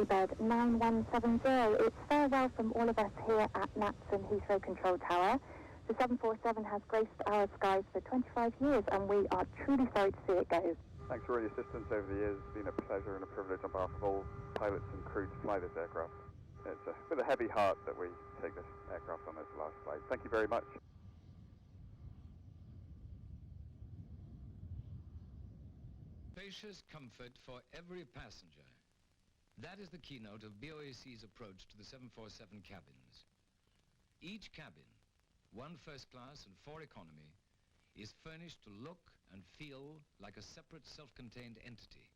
Seabed 9170. It's farewell from all of us here at NATS and Heathrow Control Tower. The 747 has graced our skies for 25 years and we are truly sorry to see it go. Thanks for all your assistance over the years. It's been a pleasure and a privilege on behalf of all pilots and crew to fly this aircraft. It's with a heavy heart that we take this aircraft on its last flight. Thank you very much. Spacious comfort for every passenger. That is the keynote of BOAC's approach to the 747 cabins. Each cabin, 1 first class and 4 economy, is furnished to look and feel like a separate self-contained entity.